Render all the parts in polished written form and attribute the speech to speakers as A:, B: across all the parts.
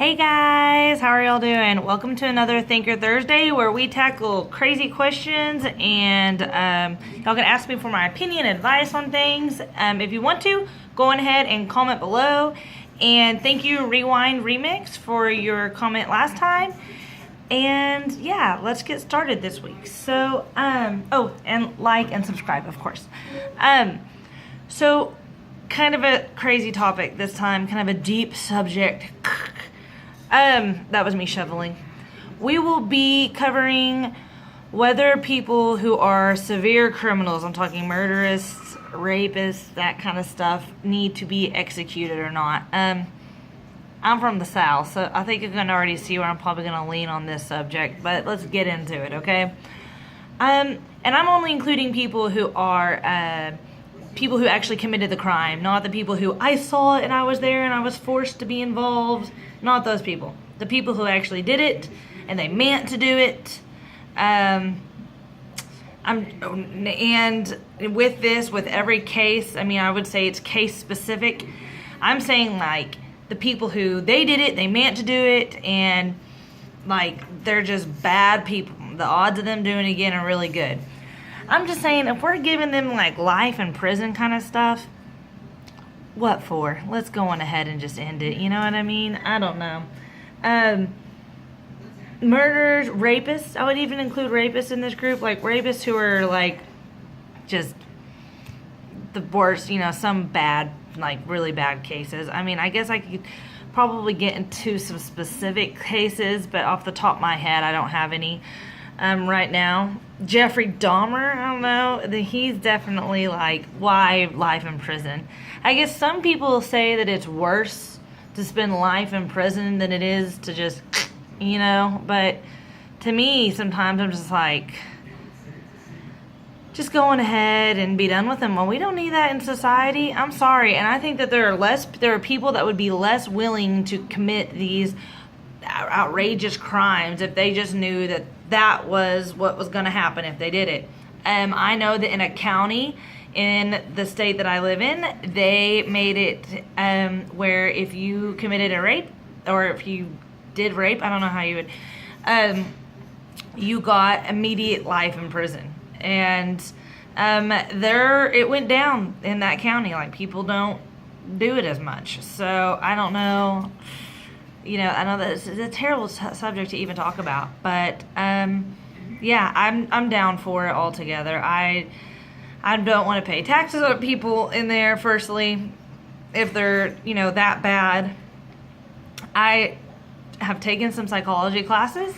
A: Hey guys, how are y'all doing? Welcome to another Thinker Thursday where we tackle crazy questions and y'all can ask me for my opinion, advice on things. If you want to, go on ahead and comment below. And thank you, Rewind Remix, for your comment last time. And yeah, let's get started this week. So, oh, and like and subscribe, of course. So, kind of a crazy topic this time, kind of a deep subject. That was me shoveling. We will be covering whether people who are severe criminals, I'm talking murderers, rapists, that kind of stuff, need to be executed or not. I'm from the South, so I think you can already see where I'm probably going to lean on this subject, but let's get into it, okay? And I'm only including people who are people who actually committed the crime, not the people who I saw it and I was there and I was forced to be involved. Not those people. The people who actually did it and they meant to do it. And with this, with every case, I mean, I would say it's case specific. I'm saying like the people who they did it, they meant to do it, and like they're just bad people. The odds of them doing it again are really good. I'm just saying, if we're giving them like life in prison kind of stuff, what for? Let's go on ahead and just end it. You know what I mean? I don't know. Murderers, rapists. I would even include rapists in this group. Like rapists who are like just the worst, you know, some bad, like really bad cases. I mean, I guess I could probably get into some specific cases, but off the top of my head, I don't have any right now. Jeffrey Dahmer, I don't know. He's definitely like, why life in prison? I guess some people say that it's worse to spend life in prison than it is to just, you know, but to me, sometimes I'm just like, just go on ahead and be done with them. Well, we don't need that in society. I'm sorry. And I think that there are people that would be less willing to commit these outrageous crimes if they just knew that that was what was going to happen if they did it. I know that in a county in the state that I live in, they made it where if you committed a rape, or if you did rape, I don't know how you would, you got immediate life in prison. And it went down in that county. Like, people don't do it as much. So I don't know. You know, I know that it's a terrible subject to even talk about, but yeah, I'm down for it altogether. I don't want to pay taxes on people in there, firstly, if they're, you know, that bad. I have taken some psychology classes,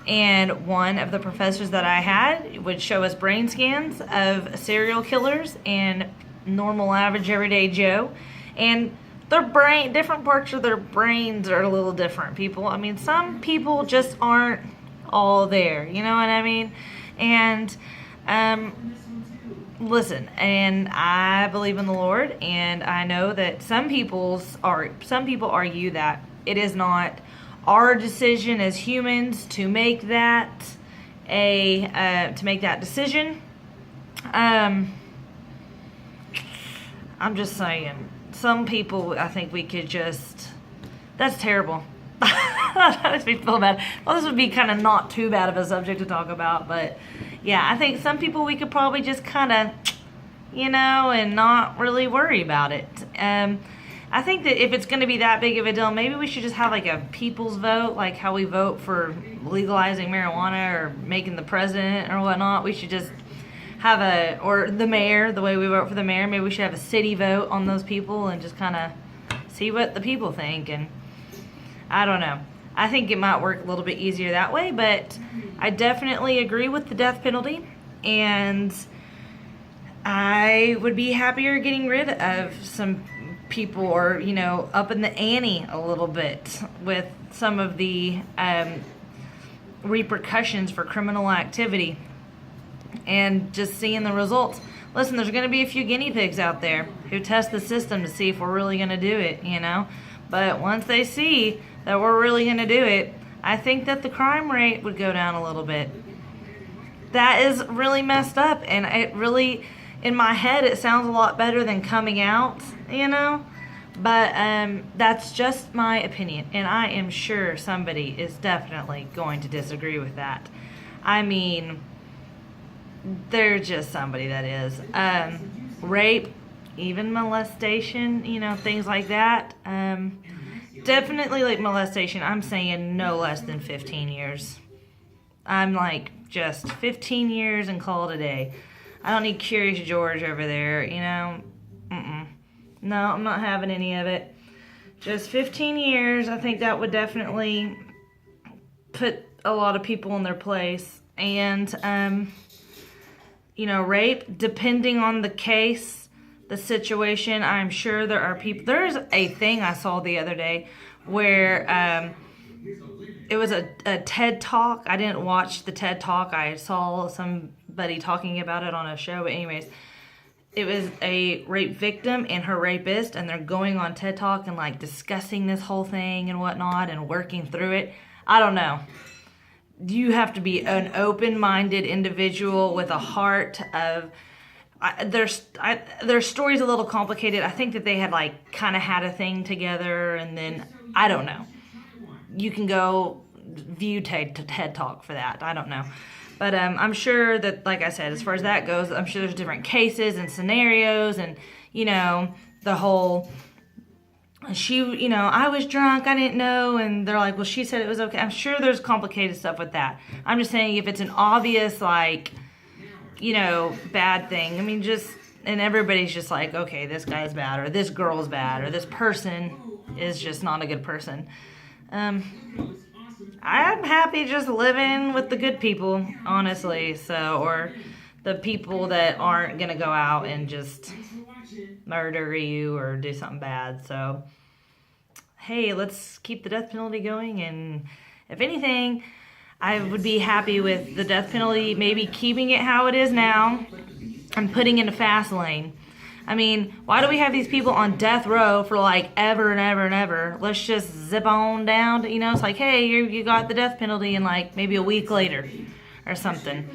A: and one of the professors that I had would show us brain scans of serial killers and normal, average, everyday Joe, and different parts of their brains are a little different, people. I mean, some people just aren't all there, you know what I mean? And, listen, and I believe in the Lord, and I know that some people argue that it is not our decision as humans to make that decision. I'm just saying, some people, I think we could just, that's terrible. That makes me feel bad. Well, this would be kind of not too bad of a subject to talk about, but yeah, I think some people we could probably just kind of, you know, and not really worry about it. I think that if it's going to be that big of a deal, maybe we should just have like a people's vote, like how we vote for legalizing marijuana or making the president or whatnot. We should just have or the mayor, the way we vote for the mayor, maybe we should have a city vote on those people and just kind of see what the people think. And I don't know. I think it might work a little bit easier that way, but I definitely agree with the death penalty, and I would be happier getting rid of some people, or, you know, up in the ante a little bit with some of the repercussions for criminal activity, and just seeing the results. Listen, there's going to be a few guinea pigs out there who test the system to see if we're really going to do it, you know. But once they see that we're really going to do it, I think that the crime rate would go down a little bit. That is really messed up, and it really, in my head, it sounds a lot better than coming out, you know. But that's just my opinion, and I am sure somebody is definitely going to disagree with that. I mean, there's just somebody that is. Rape, even molestation, things like that. Definitely like molestation, I'm saying no less than 15 years. I'm like, just 15 years and call it a day. I don't need Curious George over there, No, I'm not having any of it. Just 15 years, I think that would definitely put a lot of people in their place. And, rape, depending on the case, the situation, I'm sure there are people. There's a thing I saw the other day where it was a TED Talk. I didn't watch the TED Talk. I saw somebody talking about it on a show. But anyways, it was a rape victim and her rapist, and they're going on TED Talk and like discussing this whole thing and whatnot and working through it. I don't know. You have to be an open-minded individual with a heart of. Their story's a little complicated. I think that they had like kind of had a thing together, and then I don't know. You can go view TED Talk for that. I don't know. But I'm sure that, like I said, as far as that goes, I'm sure there's different cases and scenarios and, the whole, I was drunk, I didn't know, and they're like, well, she said it was okay. I'm sure there's complicated stuff with that. I'm just saying if it's an obvious, like, bad thing, and everybody's just like, okay, this guy's bad, or this girl's bad, or this person is just not a good person. I'm happy just living with the good people, honestly. Or the people that aren't going to go out and just murder you or do something bad. So, hey, let's keep the death penalty going. And if anything, I would be happy with the death penalty, maybe keeping it how it is now and putting it in a fast lane. Why do we have these people on death row for like ever and ever and ever? Let's just zip on down. It's like, hey, you got the death penalty in like maybe a week later or something.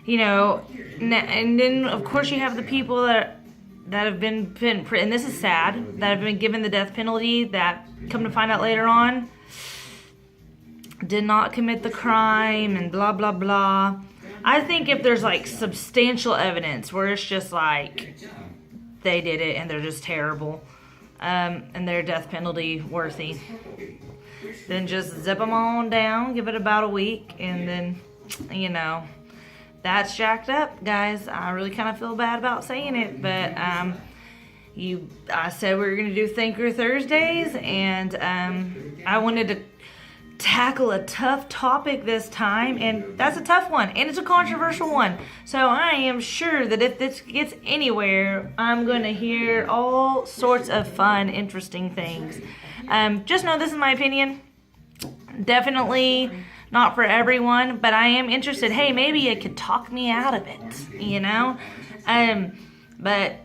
A: And then of course you have the people that have been, and this is sad, that have been given the death penalty that come to find out later on did not commit the crime and blah, blah, blah. I think if there's like substantial evidence where it's just like they did it and they're just terrible and their death penalty worthy, then just zip them on down, give it about a week, and then, that's jacked up, guys. I really kind of feel bad about saying it, but I said we were going to do Thinker Thursdays, and I wanted to tackle a tough topic this time, and that's a tough one, and it's a controversial one. So I am sure that if this gets anywhere, I'm going to hear all sorts of fun, interesting things. Just know this is my opinion. Definitely not for everyone, but I am interested. Hey, maybe it could talk me out of it, But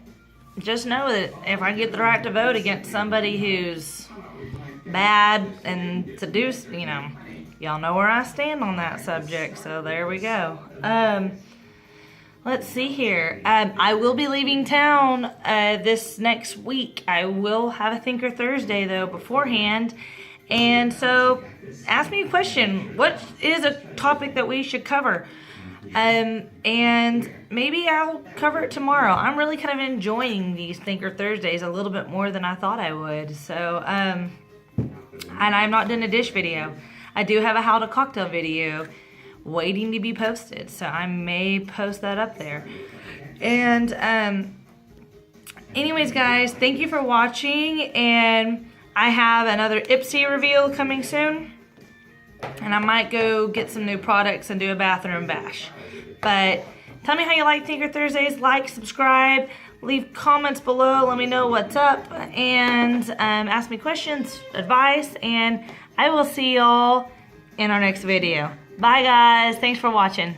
A: just know that if I get the right to vote against somebody who's bad and seduce, y'all know where I stand on that subject, so there we go. Let's see here. I will be leaving town this next week. I will have a Thinker Thursday, though, beforehand, and so ask me a question. What is a topic that we should cover? And maybe I'll cover it tomorrow. I'm really kind of enjoying these Thinker Thursdays a little bit more than I thought I would, so and I'm not doing a dish video. I do have a how to cocktail video waiting to be posted, so I may post that up there. And anyways, guys, thank you for watching, and I have another Ipsy reveal coming soon, and I might go get some new products and do a bathroom bash. But tell me how you like Thinker Thursdays. Like, subscribe, leave comments below, let me know what's up, and ask me questions, advice, and I will see y'all in our next video. Bye, guys. Thanks for watching.